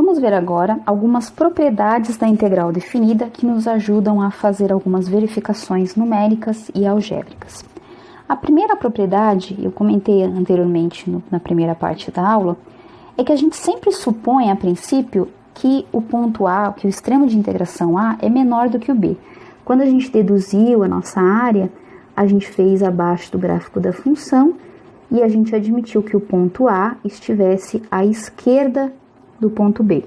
Vamos ver agora algumas propriedades da integral definida que nos ajudam a fazer algumas verificações numéricas e algébricas. A primeira propriedade, eu comentei anteriormente na primeira parte da aula, é que a gente sempre supõe a princípio que o ponto A, que o extremo de integração A é menor do que o B. Quando a gente deduziu a nossa área, a gente fez abaixo do gráfico da função e a gente admitiu que o ponto A estivesse à esquerda do ponto B,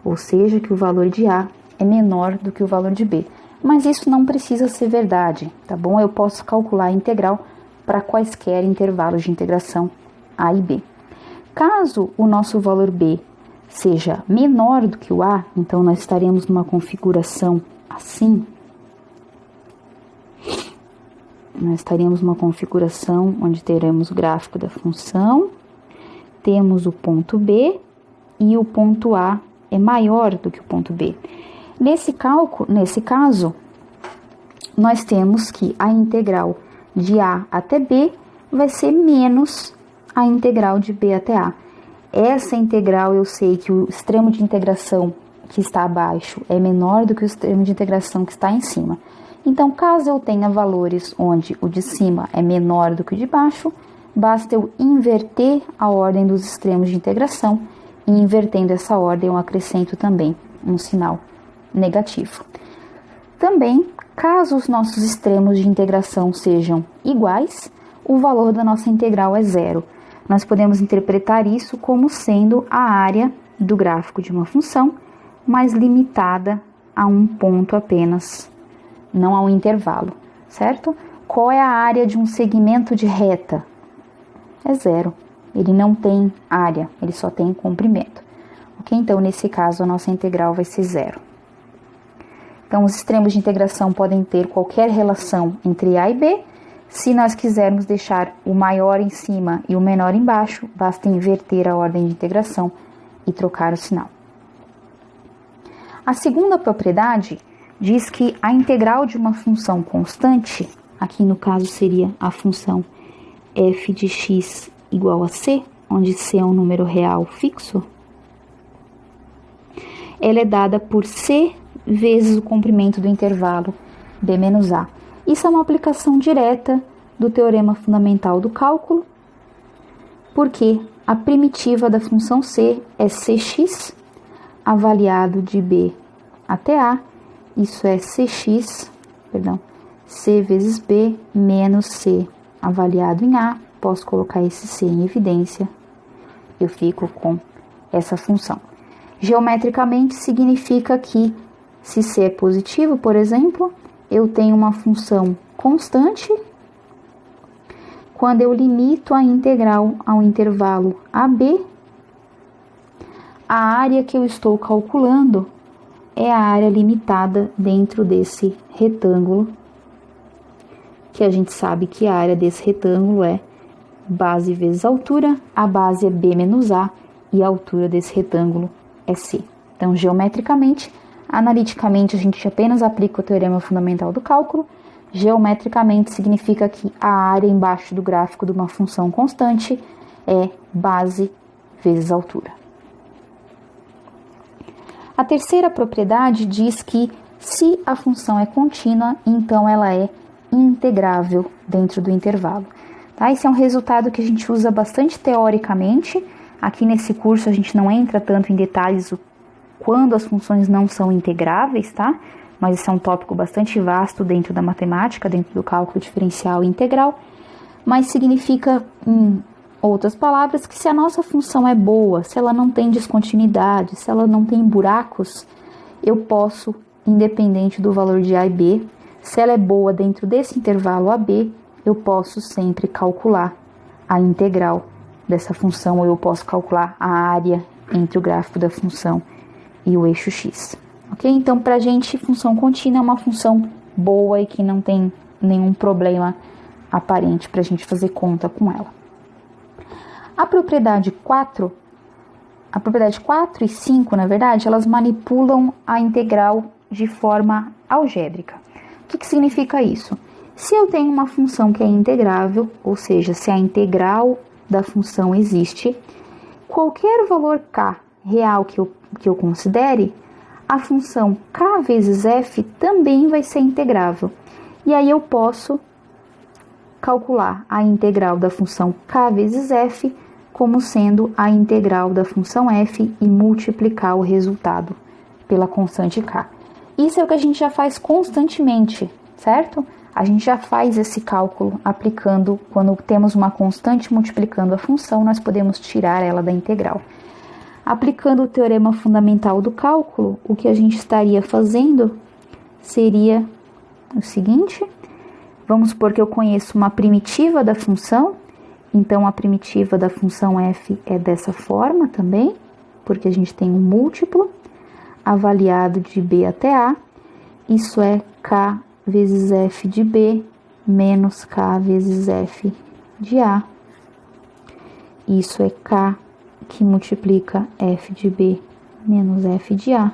ou seja, que o valor de A é menor do que o valor de B. Mas isso não precisa ser verdade, tá bom? Eu posso calcular a integral para quaisquer intervalos de integração A e B. Caso o nosso valor B seja menor do que o A, então nós estaremos numa configuração assim. Nós estaríamos numa configuração onde teremos o gráfico da função, temos o ponto B e o ponto A é maior do que o ponto B. Nesse caso, nós temos que a integral de A até B vai ser menos a integral de B até A. Essa integral eu sei que o extremo de integração que está abaixo é menor do que o extremo de integração que está em cima. Então, caso eu tenha valores onde o de cima é menor do que o de baixo, basta eu inverter a ordem dos extremos de integração e invertendo essa ordem eu acrescento também um sinal negativo. Também, caso os nossos extremos de integração sejam iguais, o valor da nossa integral é zero. Nós podemos interpretar isso como sendo a área do gráfico de uma função, mas limitada a um ponto apenas, não a um intervalo, certo? Qual é a área de um segmento de reta? É zero. Ele não tem área, ele só tem comprimento. Ok? Então, nesse caso, a nossa integral vai ser zero. Então, os extremos de integração podem ter qualquer relação entre A e B. Se nós quisermos deixar o maior em cima e o menor embaixo, basta inverter a ordem de integração e trocar o sinal. A segunda propriedade diz que a integral de uma função constante, aqui no caso seria a função f de x igual a c, onde c é um número real fixo, ela é dada por c vezes o comprimento do intervalo b menos a. Isso é uma aplicação direta do teorema fundamental do cálculo, porque a primitiva da função c é cx, avaliado de b até a, isso é c vezes b menos c avaliado em a, posso colocar esse c em evidência, eu fico com essa função. Geometricamente significa que se c é positivo, por exemplo, eu tenho uma função constante. Quando eu limito a integral ao intervalo AB, a área que eu estou calculando é a área limitada dentro desse retângulo, que a gente sabe que a área desse retângulo é base vezes altura, a base é b menos a e a altura desse retângulo é c. Então, geometricamente, analiticamente, a gente apenas aplica o teorema fundamental do cálculo. Geometricamente, significa que a área embaixo do gráfico de uma função constante é base vezes altura. A terceira propriedade diz que se a função é contínua, então ela é integrável dentro do intervalo. Tá? Esse é um resultado que a gente usa bastante teoricamente. Aqui nesse curso a gente não entra tanto em detalhes quando as funções não são integráveis, tá? Mas esse é um tópico bastante vasto dentro da matemática, dentro do cálculo diferencial e integral. Mas significa, em outras palavras, que se a nossa função é boa, se ela não tem descontinuidade, se ela não tem buracos, eu posso, independente do valor de A e B, se ela é boa dentro desse intervalo AB, eu posso sempre calcular a integral dessa função, ou eu posso calcular a área entre o gráfico da função e o eixo x. Ok? Então, para a gente, função contínua é uma função boa e que não tem nenhum problema aparente para a gente fazer conta com ela. A propriedade 4 e 5, na verdade, elas manipulam a integral de forma algébrica. O que significa isso? Se eu tenho uma função que é integrável, ou seja, se a integral da função existe, qualquer valor k real que eu considere, a função k vezes f também vai ser integrável. E aí eu posso calcular a integral da função k vezes f como sendo a integral da função f e multiplicar o resultado pela constante k. Isso é o que a gente já faz constantemente, certo? A gente já faz esse cálculo aplicando, quando temos uma constante multiplicando a função, nós podemos tirar ela da integral. Aplicando o teorema fundamental do cálculo, o que a gente estaria fazendo seria o seguinte: vamos supor que eu conheço uma primitiva da função, então a primitiva da função f é dessa forma também, porque a gente tem um múltiplo avaliado de b até a, isso é k vezes f de b menos k vezes f de a, isso é k que multiplica f de b menos f de a,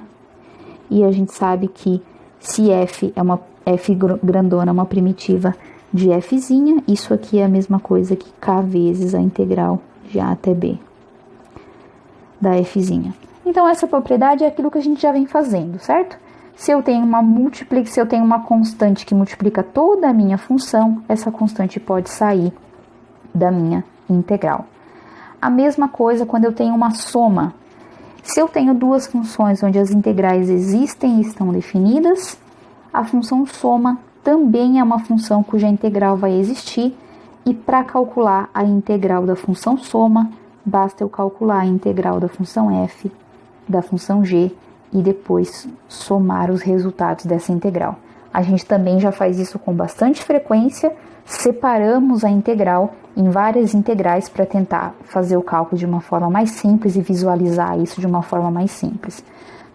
e a gente sabe que se f é uma f grandona, uma primitiva de fzinha, isso aqui é a mesma coisa que k vezes a integral de a até b da fzinha. Então essa propriedade é aquilo que a gente já vem fazendo, certo? Se eu tenho uma constante que multiplica toda a minha função, essa constante pode sair da minha integral. A mesma coisa quando eu tenho uma soma. Se eu tenho duas funções onde as integrais existem e estão definidas, a função soma também é uma função cuja integral vai existir, e para calcular a integral da função soma, basta eu calcular a integral da função f, da função g, e depois somar os resultados dessa integral. A gente também já faz isso com bastante frequência, separamos a integral em várias integrais para tentar fazer o cálculo de uma forma mais simples e visualizar isso de uma forma mais simples.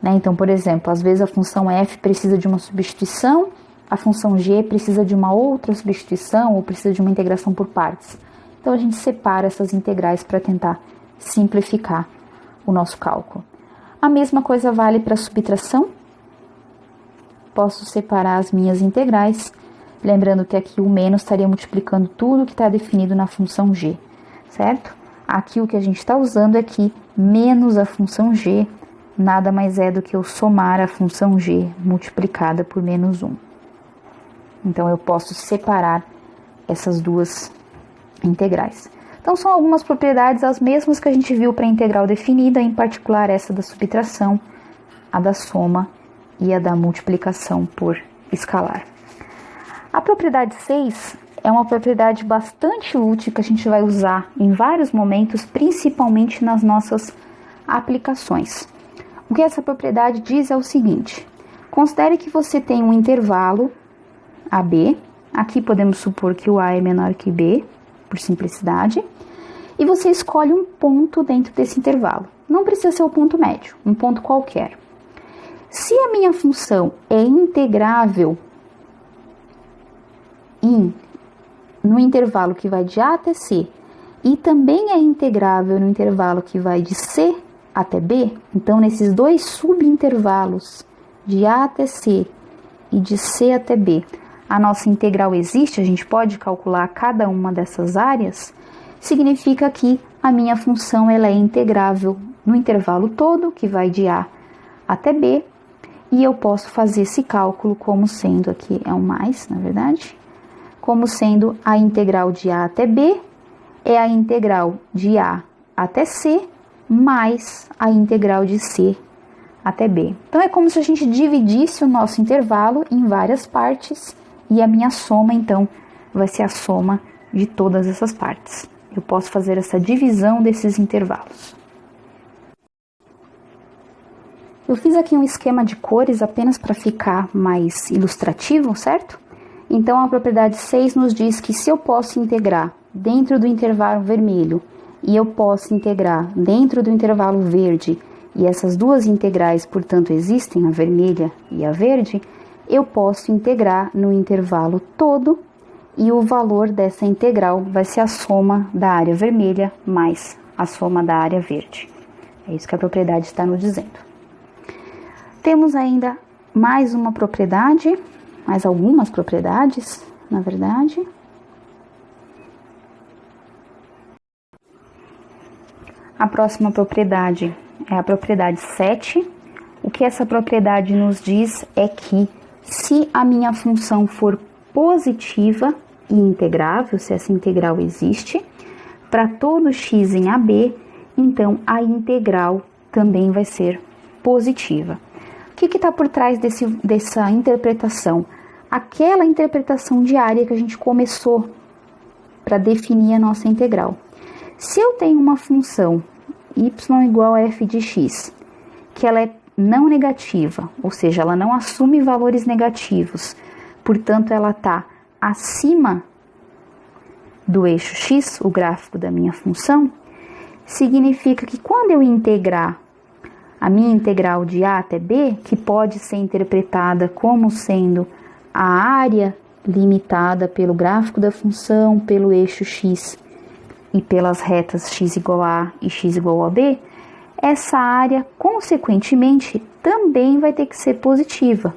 Né? Então, por exemplo, às vezes a função f precisa de uma substituição, a função g precisa de uma outra substituição ou precisa de uma integração por partes. Então, a gente separa essas integrais para tentar simplificar o nosso cálculo. A mesma coisa vale para a subtração. Posso separar as minhas integrais, lembrando que aqui o menos estaria multiplicando tudo que está definido na função g, certo? Aqui o que a gente está usando é que menos a função g nada mais é do que eu somar a função g multiplicada por menos 1. Então, eu posso separar essas duas integrais. Então, são algumas propriedades as mesmas que a gente viu para a integral definida, em particular essa da subtração, a da soma e a da multiplicação por escalar. A propriedade 6 é uma propriedade bastante útil que a gente vai usar em vários momentos, principalmente nas nossas aplicações. O que essa propriedade diz é o seguinte: considere que você tem um intervalo AB, aqui podemos supor que o A é menor que B, por simplicidade, e você escolhe um ponto dentro desse intervalo. Não precisa ser o ponto médio, um ponto qualquer. Se a minha função é integrável no intervalo que vai de A até C, e também é integrável no intervalo que vai de C até B, então nesses dois subintervalos, de A até C e de C até B, a nossa integral existe, a gente pode calcular cada uma dessas áreas, significa que a minha função ela é integrável no intervalo todo, que vai de A até B, e eu posso fazer esse cálculo como sendo, aqui é um mais, na verdade, como sendo a integral de A até B é a integral de A até C mais a integral de C até B. Então, é como se a gente dividisse o nosso intervalo em várias partes e a minha soma, então, vai ser a soma de todas essas partes. Eu posso fazer essa divisão desses intervalos. Eu fiz aqui um esquema de cores apenas para ficar mais ilustrativo, certo? Então, a propriedade 6 nos diz que se eu posso integrar dentro do intervalo vermelho e eu posso integrar dentro do intervalo verde, e essas duas integrais, portanto, existem, a vermelha e a verde, eu posso integrar no intervalo todo e o valor dessa integral vai ser a soma da área vermelha mais a soma da área verde. É isso que a propriedade está nos dizendo. Temos ainda mais uma propriedade, mais algumas propriedades, na verdade. A próxima propriedade é a propriedade 7. O que essa propriedade nos diz é que se a minha função for positiva e integrável, se essa integral existe, para todo x em AB, então a integral também vai ser positiva. O que está por trás dessa interpretação? Aquela interpretação de área que a gente começou para definir a nossa integral. Se eu tenho uma função y igual a f de x, que ela é não negativa, ou seja, ela não assume valores negativos, portanto ela está acima do eixo x, o gráfico da minha função, significa que quando eu integrar a minha integral de a até b, que pode ser interpretada como sendo a área limitada pelo gráfico da função, pelo eixo x e pelas retas x igual a A e x igual a B, essa área, consequentemente, também vai ter que ser positiva.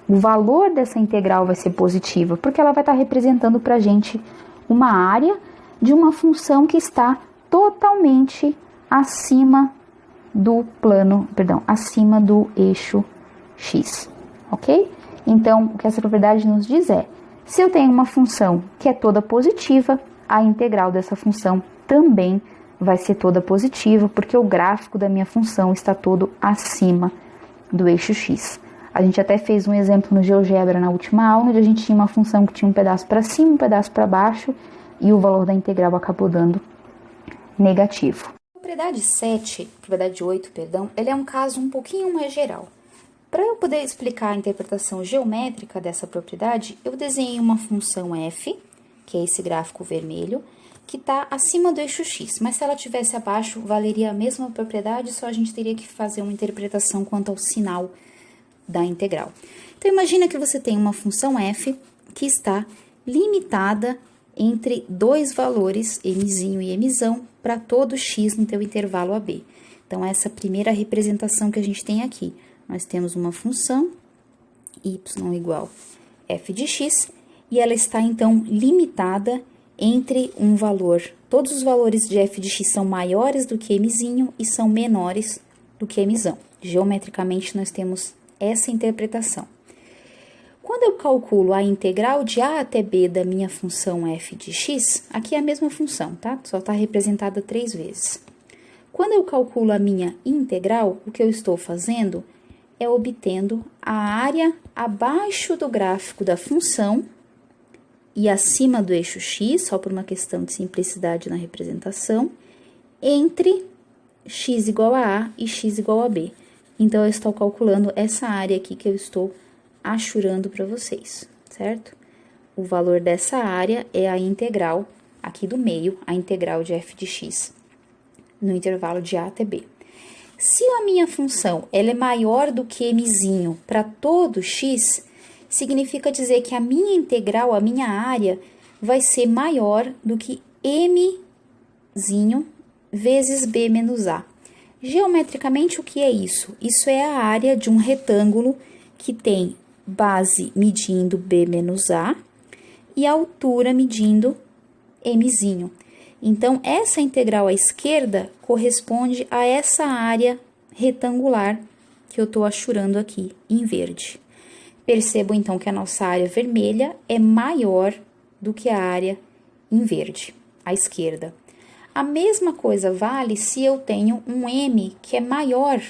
O valor dessa integral vai ser positiva, porque ela vai estar representando para a gente uma área de uma função que está totalmente acima do acima do eixo x, ok? Então, o que essa propriedade nos diz é, se eu tenho uma função que é toda positiva, a integral dessa função também vai ser toda positiva, porque o gráfico da minha função está todo acima do eixo x. A gente até fez um exemplo no GeoGebra na última aula, onde a gente tinha uma função que tinha um pedaço para cima, um pedaço para baixo, e o valor da integral acabou dando negativo. A propriedade 8, ele é um caso um pouquinho mais geral. Para eu poder explicar a interpretação geométrica dessa propriedade, eu desenhei uma função f, que é esse gráfico vermelho, que está acima do eixo x, mas se ela estivesse abaixo, valeria a mesma propriedade, só a gente teria que fazer uma interpretação quanto ao sinal da integral. Então, imagina que você tem uma função f que está limitada entre dois valores, mzinho e mzão, para todo x no teu intervalo AB. Então, essa é a primeira representação que a gente tem aqui. Nós temos uma função y igual f de x, e ela está, então, limitada entre um valor, todos os valores de f de x são maiores do que mzinho e são menores do que mzão. Geometricamente, nós temos essa interpretação. Quando eu calculo a integral de a até b da minha função f de x, aqui é a mesma função, tá? Só está representada 3 vezes. Quando eu calculo a minha integral, o que eu estou fazendo é obtendo a área abaixo do gráfico da função e acima do eixo x, só por uma questão de simplicidade na representação, entre x igual a A e x igual a B. Então, eu estou calculando essa área aqui que eu estou achurando para vocês, certo? O valor dessa área é a integral, aqui do meio, a integral de f de x, no intervalo de A até B. Se a minha função ela é maior do que mzinho para todo x, significa dizer que a minha integral, a minha área, vai ser maior do que mzinho vezes b menos a. Geometricamente, o que é isso? Isso é a área de um retângulo que tem base medindo b menos a e altura medindo mzinho. Então, essa integral à esquerda corresponde a essa área retangular que eu estou achurando aqui em verde. Percebo, então, que a nossa área vermelha é maior do que a área em verde, à esquerda. A mesma coisa vale se eu tenho um m que é maior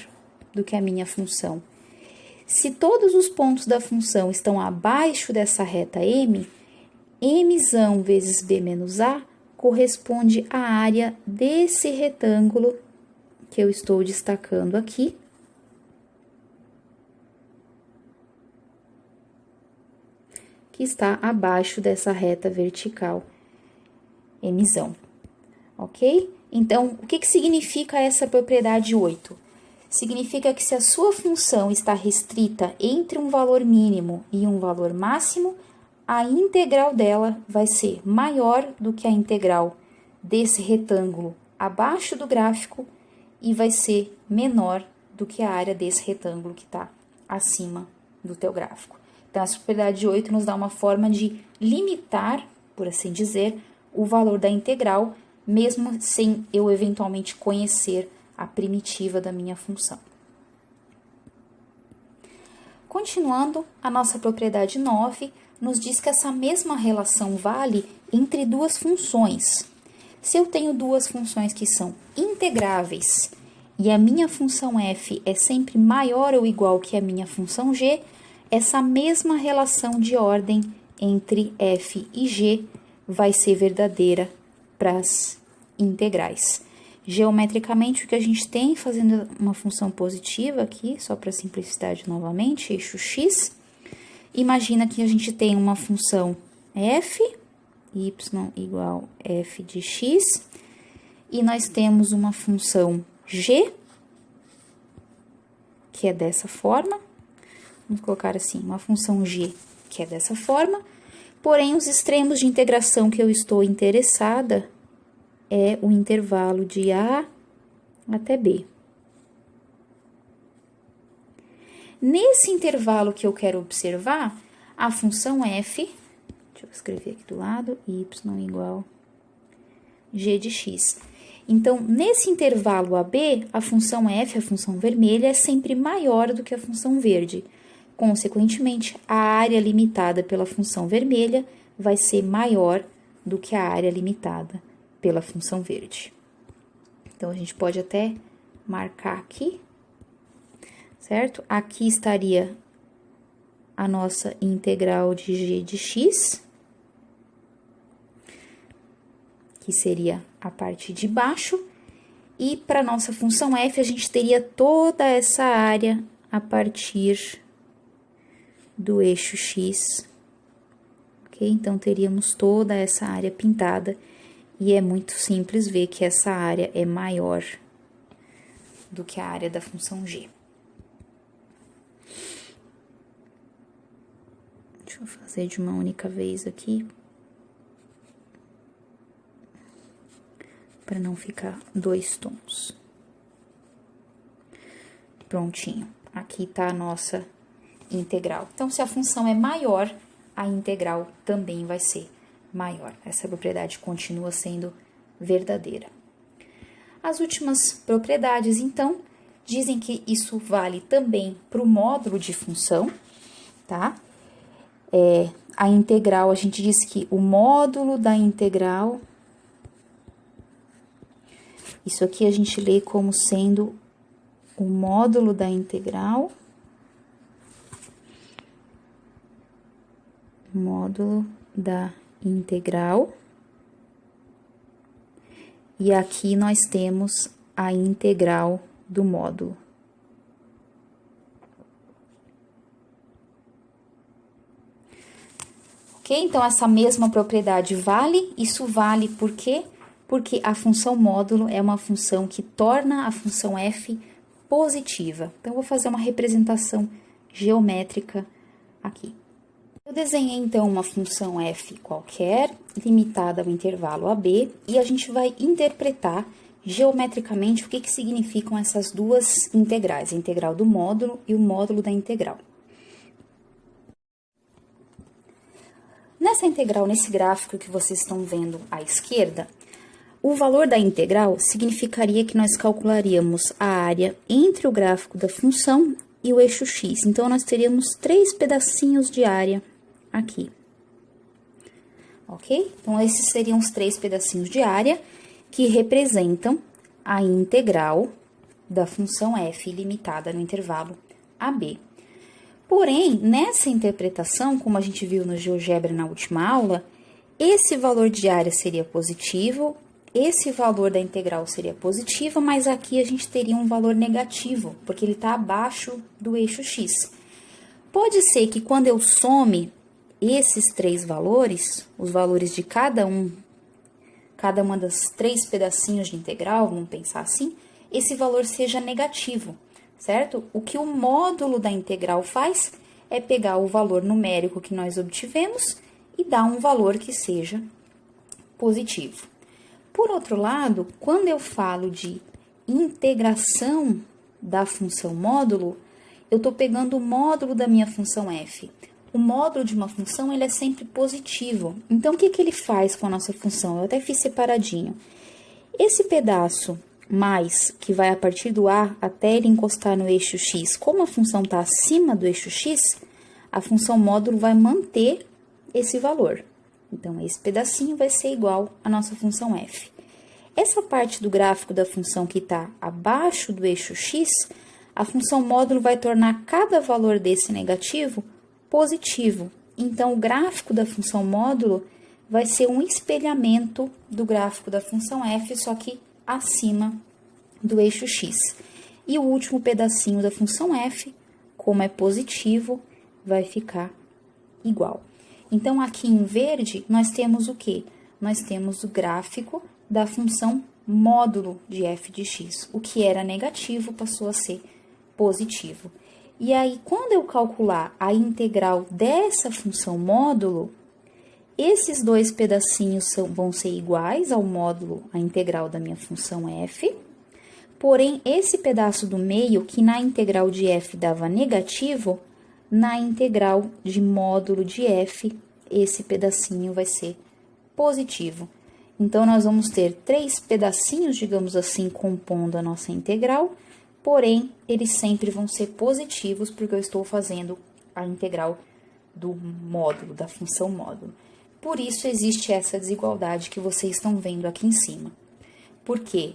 do que a minha função. Se todos os pontos da função estão abaixo dessa reta m, mzão vezes b menos a corresponde à área desse retângulo que eu estou destacando aqui, que está abaixo dessa reta vertical mzão, ok? Então, o que significa essa propriedade 8? Significa que se a sua função está restrita entre um valor mínimo e um valor máximo, a integral dela vai ser maior do que a integral desse retângulo abaixo do gráfico e vai ser menor do que a área desse retângulo que está acima do teu gráfico. Então, a propriedade 8 nos dá uma forma de limitar, por assim dizer, o valor da integral, mesmo sem eu eventualmente conhecer a primitiva da minha função. Continuando, a nossa propriedade 9 nos diz que essa mesma relação vale entre duas funções. Se eu tenho duas funções que são integráveis e a minha função f é sempre maior ou igual que a minha função g, essa mesma relação de ordem entre f e g vai ser verdadeira para as integrais. Geometricamente, o que a gente tem, fazendo uma função positiva aqui, só para simplicidade novamente, eixo x, imagina que a gente tem uma função f, y igual f de x, e nós temos uma função g, que é dessa forma, vamos colocar assim, uma função g, que é dessa forma, porém, os extremos de integração que eu estou interessada é o intervalo de A até B. Nesse intervalo que eu quero observar, a função f, deixa eu escrever aqui do lado, y igual g de x. Então, nesse intervalo AB, a função f, a função vermelha, é sempre maior do que a função verde. Consequentemente, a área limitada pela função vermelha vai ser maior do que a área limitada pela função verde. Então, a gente pode até marcar aqui, certo? Aqui estaria a nossa integral de g de x, que seria a parte de baixo, e para nossa função f, a gente teria toda essa área a partir do eixo x, ok? Então, teríamos toda essa área pintada, e é muito simples ver que essa área é maior do que a área da função g. Deixa eu fazer de uma única vez aqui, para não ficar dois tons. Prontinho. Aqui tá a nossa integral. Então, se a função é maior, a integral também vai ser maior. Essa propriedade continua sendo verdadeira. As últimas propriedades, então, dizem que isso vale também para o módulo de função, tá? A integral, a gente diz que o módulo da integral, isso aqui a gente lê como sendo o módulo da integral, módulo da integral, e aqui nós temos a integral do módulo. Ok? Então, essa mesma propriedade vale, isso vale por quê? Porque a função módulo é uma função que torna a função f positiva. Então, eu vou fazer uma representação geométrica aqui. Eu desenhei, então, uma função f qualquer, limitada ao intervalo AB, e a gente vai interpretar geometricamente o que significam essas duas integrais, a integral do módulo e o módulo da integral. Nessa integral, nesse gráfico que vocês estão vendo à esquerda, o valor da integral significaria que nós calcularíamos a área entre o gráfico da função e o eixo x. Então, nós teríamos 3 pedacinhos de área aqui, ok? Então, esses seriam os 3 pedacinhos de área que representam a integral da função f limitada no intervalo AB. Porém, nessa interpretação, como a gente viu no GeoGebra na última aula, esse valor de área seria positivo, esse valor da integral seria positivo, mas aqui a gente teria um valor negativo, porque ele está abaixo do eixo x. Pode ser que quando eu some esses 3 valores, os valores de cada uma das 3 pedacinhos de integral, vamos pensar assim, esse valor seja negativo, certo? O que o módulo da integral faz é pegar o valor numérico que nós obtivemos e dar um valor que seja positivo. Por outro lado, quando eu falo de integração da função módulo, eu estou pegando o módulo da minha função f. O módulo de uma função, ele é sempre positivo. Então, o que ele faz com a nossa função? Eu até fiz separadinho. Esse pedaço mais, que vai a partir do A até ele encostar no eixo X, como a função está acima do eixo X, a função módulo vai manter esse valor. Então, esse pedacinho vai ser igual à nossa função f. Essa parte do gráfico da função que está abaixo do eixo x, a função módulo vai tornar cada valor desse negativo positivo. Então, o gráfico da função módulo vai ser um espelhamento do gráfico da função f, só que acima do eixo x. E o último pedacinho da função f, como é positivo, vai ficar igual. Então, aqui em verde, nós temos o quê? Nós temos o gráfico da função módulo de f de x. O que era negativo passou a ser positivo. E aí, quando eu calcular a integral dessa função módulo, esses dois pedacinhos vão ser iguais ao módulo, a integral da minha função f, porém, esse pedaço do meio, que na integral de f dava negativo, na integral de módulo de f, esse pedacinho vai ser positivo. Então, nós vamos ter 3 pedacinhos, digamos assim, compondo a nossa integral, porém, eles sempre vão ser positivos, porque eu estou fazendo a integral do módulo, da função módulo. Por isso, existe essa desigualdade que vocês estão vendo aqui em cima. Porque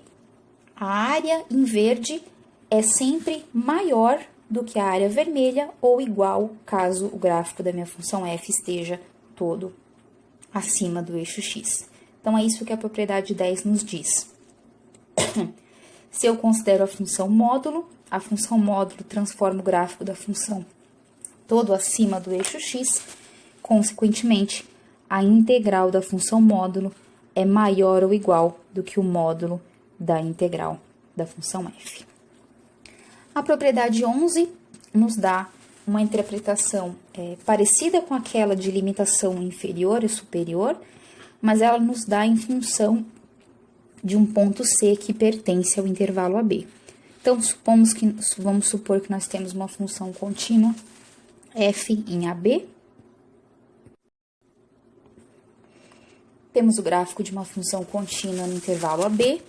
a área em verde é sempre maior do que a área vermelha ou igual, caso o gráfico da minha função f esteja todo acima do eixo x. Então, é isso que a propriedade 10 nos diz. Se eu considero a função módulo transforma o gráfico da função todo acima do eixo x, consequentemente, a integral da função módulo é maior ou igual do que o módulo da integral da função f. A propriedade 11 nos dá uma interpretação parecida com aquela de limitação inferior e superior, mas ela nos dá em função de um ponto C que pertence ao intervalo AB. Então, vamos supor que nós temos uma função contínua f em AB. Temos o gráfico de uma função contínua no intervalo AB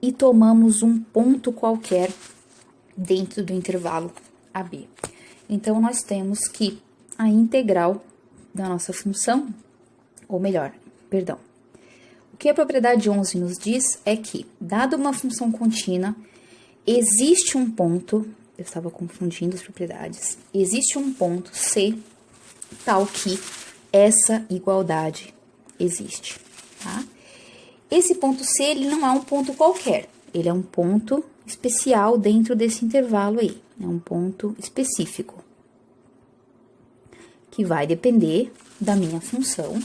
e tomamos um ponto qualquer dentro do intervalo AB. Então, nós temos que a integral da nossa função, ou melhor, perdão, o que a propriedade 11 nos diz é que, dada uma função contínua, existe um ponto, eu estava confundindo as propriedades, existe um ponto C, tal que essa igualdade existe, tá? Esse ponto C, ele não é um ponto qualquer, ele é um ponto especial dentro desse intervalo aí, é um ponto específico, que vai depender da minha função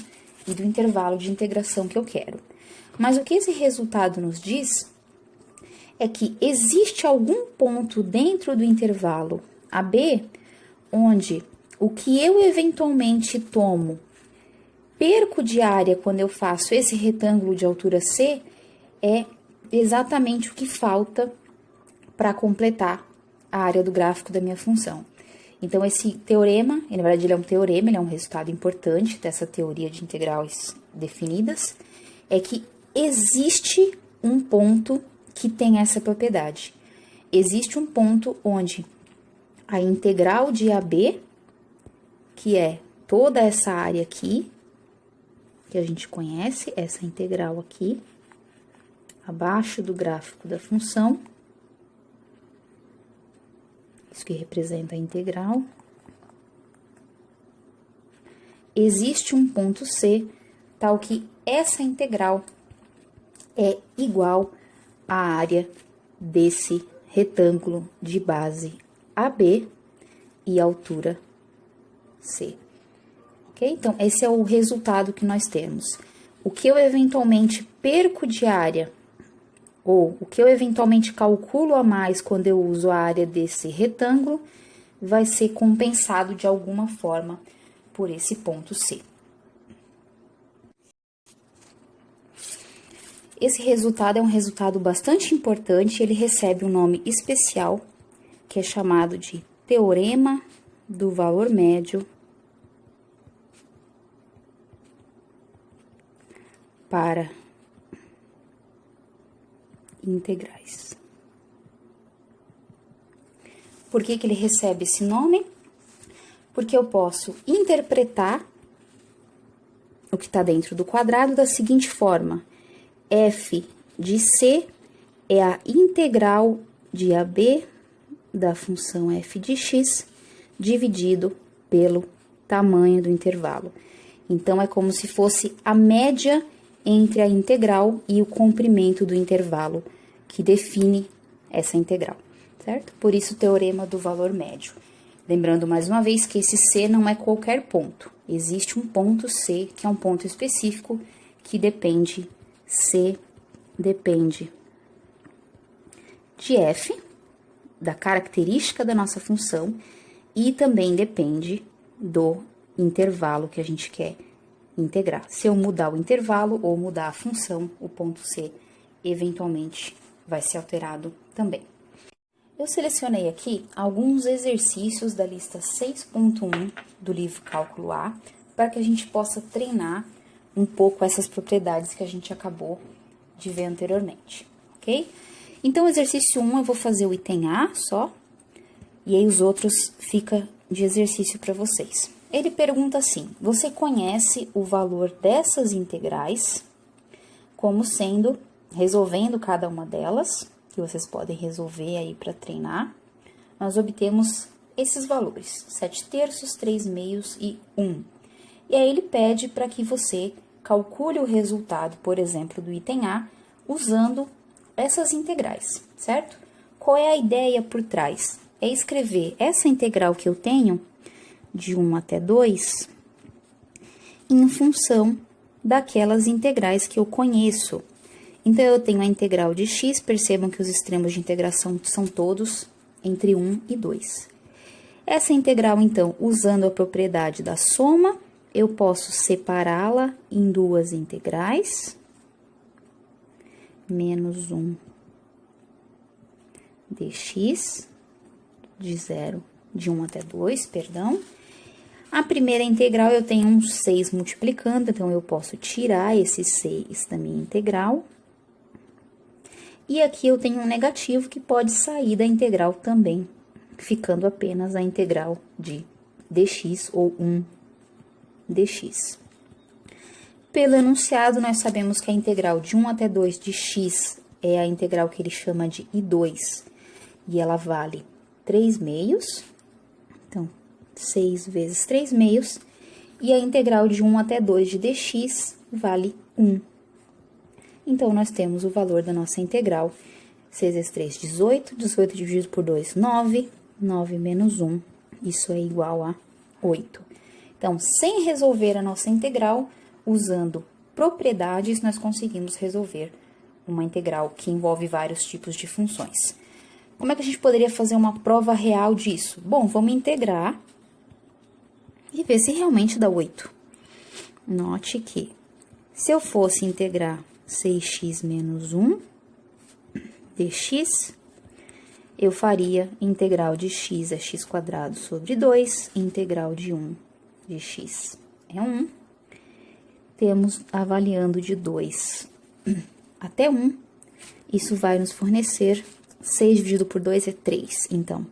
e do intervalo de integração que eu quero. Mas o que esse resultado nos diz é que existe algum ponto dentro do intervalo AB onde o que eu eventualmente tomo, perco de área quando eu faço esse retângulo de altura C, é exatamente o que falta para completar a área do gráfico da minha função. Então, esse teorema, na verdade, ele é um teorema, ele é um resultado importante dessa teoria de integrais definidas, é que existe um ponto que tem essa propriedade. Existe um ponto onde a integral de AB, que é toda essa área aqui, que a gente conhece, essa integral aqui, abaixo do gráfico da função, isso que representa a integral. Existe um ponto C, tal que essa integral é igual à área desse retângulo de base AB e altura C. Ok? Então, esse é o resultado que nós temos. O que eu eventualmente perco de área, ou o que eu eventualmente calculo a mais quando eu uso a área desse retângulo, vai ser compensado de alguma forma por esse ponto C. Esse resultado é um resultado bastante importante, ele recebe um nome especial, que é chamado de Teorema do Valor Médio para integrais. Por que que ele recebe esse nome? Porque eu posso interpretar o que está dentro do quadrado da seguinte forma: f de c é a integral de AB da função f de x dividido pelo tamanho do intervalo. Então, é como se fosse a média entre a integral e o comprimento do intervalo que define essa integral, certo? Por isso, o teorema do valor médio. Lembrando mais uma vez que esse C não é qualquer ponto. Existe um ponto C, que é um ponto específico, que depende, C depende de f, da característica da nossa função, e também depende do intervalo que a gente quer integrar. Se eu mudar o intervalo ou mudar a função, o ponto C eventualmente vai ser alterado também. Eu selecionei aqui alguns exercícios da lista 6.1 do livro Cálculo A, para que a gente possa treinar um pouco essas propriedades que a gente acabou de ver anteriormente, ok? Então, exercício 1 eu vou fazer o item A só, e aí os outros fica de exercício para vocês. Ele pergunta assim: você conhece o valor dessas integrais como sendo, resolvendo cada uma delas, que vocês podem resolver aí para treinar, nós obtemos esses valores, 7/3, 3/2 e 1. E aí ele pede para que você calcule o resultado, por exemplo, do item A, usando essas integrais, certo? Qual é a ideia por trás? É escrever essa integral que eu tenho, de 1 até 2, em função daquelas integrais que eu conheço. Então, eu tenho a integral de x, percebam que os extremos de integração são todos entre 1 e 2. Essa integral, então, usando a propriedade da soma, eu posso separá-la em duas integrais, menos 1 dx, de 1 até 2, perdão. A primeira integral eu tenho um 6 multiplicando, então eu posso tirar esse 6 da minha integral. E aqui eu tenho um negativo que pode sair da integral também, ficando apenas a integral de dx ou 1 dx. Pelo enunciado, nós sabemos que a integral de 1 até 2 de x é a integral que ele chama de I2, e ela vale 3/2. Então, 6 vezes 3/2, e a integral de 1 até 2 de dx vale 1. Então, nós temos o valor da nossa integral, 6 vezes 3, 18, 18 dividido por 2, 9, 9 menos 1, isso é igual a 8. Então, sem resolver a nossa integral, usando propriedades, nós conseguimos resolver uma integral que envolve vários tipos de funções. Como é que a gente poderia fazer uma prova real disso? Bom, vamos integrar e ver se realmente dá 8. Note que, se eu fosse integrar 6x menos 1 dx, eu faria integral de x é x² sobre 2, integral de 1 de x é 1. Temos avaliando de 2 até 1, isso vai nos fornecer 6 dividido por 2 é 3, então,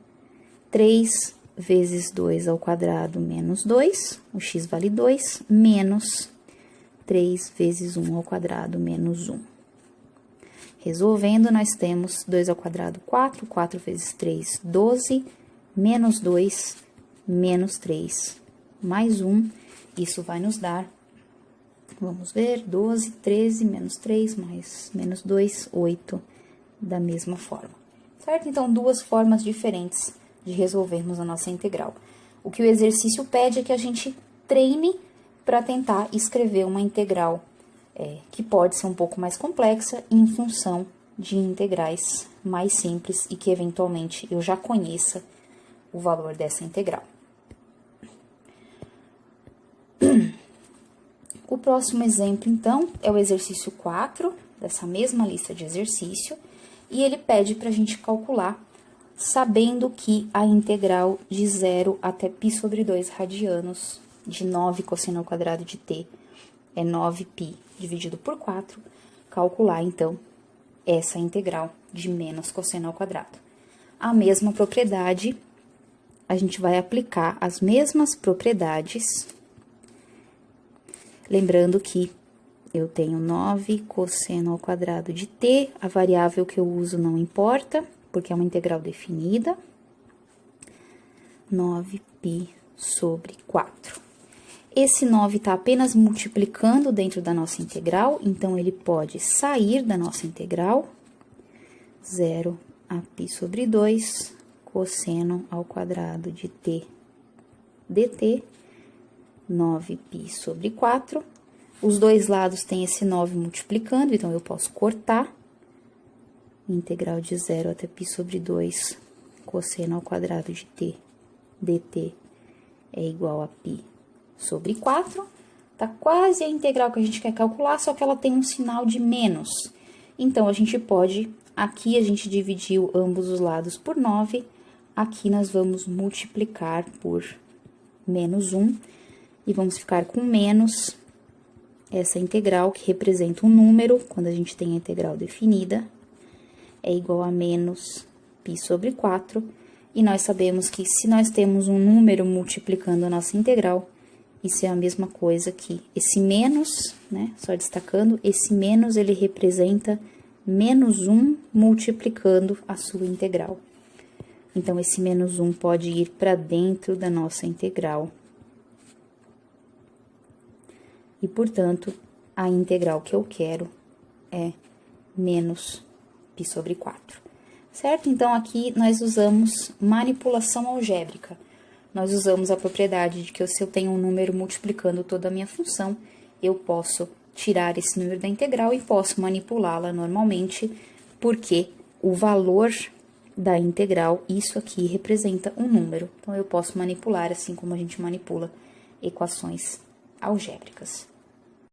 3 vezes 2 ao quadrado menos 2, o x vale 2, menos 3 vezes 1 ao quadrado menos 1. Resolvendo, nós temos 2 ao quadrado, 4, 4 vezes 3, 12, menos 2, menos 3, mais 1, isso vai nos dar, vamos ver, 12, 13, menos 3, mais menos 2, 8, da mesma forma, certo? Então, duas formas diferentes de resolvermos a nossa integral. O que o exercício pede é que a gente treine para tentar escrever uma integral que pode ser um pouco mais complexa em função de integrais mais simples e que, eventualmente, eu já conheça o valor dessa integral. O próximo exemplo, então, é o exercício 4, dessa mesma lista de exercício, e ele pede para a gente calcular, sabendo que a integral de 0 até π sobre 2 radianos de 9 cosseno ao quadrado de t é 9π dividido por 4, calcular, então, essa integral de menos cosseno ao quadrado. A mesma propriedade, a gente vai aplicar as mesmas propriedades, lembrando que eu tenho 9 cosseno ao quadrado de t, a variável que eu uso não importa, porque é uma integral definida, 9π sobre 4. Esse 9 está apenas multiplicando dentro da nossa integral, então ele pode sair da nossa integral, 0 a π sobre 2, cosseno ao quadrado de t dt, 9π sobre 4. Os dois lados têm esse 9 multiplicando, então eu posso cortar. Integral de 0 até π sobre 2, cosseno ao quadrado de t dt é igual a π sobre 4. Tá quase a integral que a gente quer calcular, só que ela tem um sinal de menos. Então, a gente pode, aqui a gente dividiu ambos os lados por 9, aqui nós vamos multiplicar por menos 1, e vamos ficar com menos essa integral, que representa um número, quando a gente tem a integral definida, é igual a menos π sobre 4, e nós sabemos que se nós temos um número multiplicando a nossa integral, isso é a mesma coisa que esse menos, né, só destacando, esse menos ele representa menos 1 multiplicando a sua integral. Então, esse menos 1 pode ir para dentro da nossa integral. E, portanto, a integral que eu quero é menos π sobre 4. Certo? Então, aqui nós usamos manipulação algébrica. Nós usamos a propriedade de que se eu tenho um número multiplicando toda a minha função, eu posso tirar esse número da integral e posso manipulá-la normalmente, porque o valor da integral, isso aqui representa um número. Então, eu posso manipular assim como a gente manipula equações algébricas.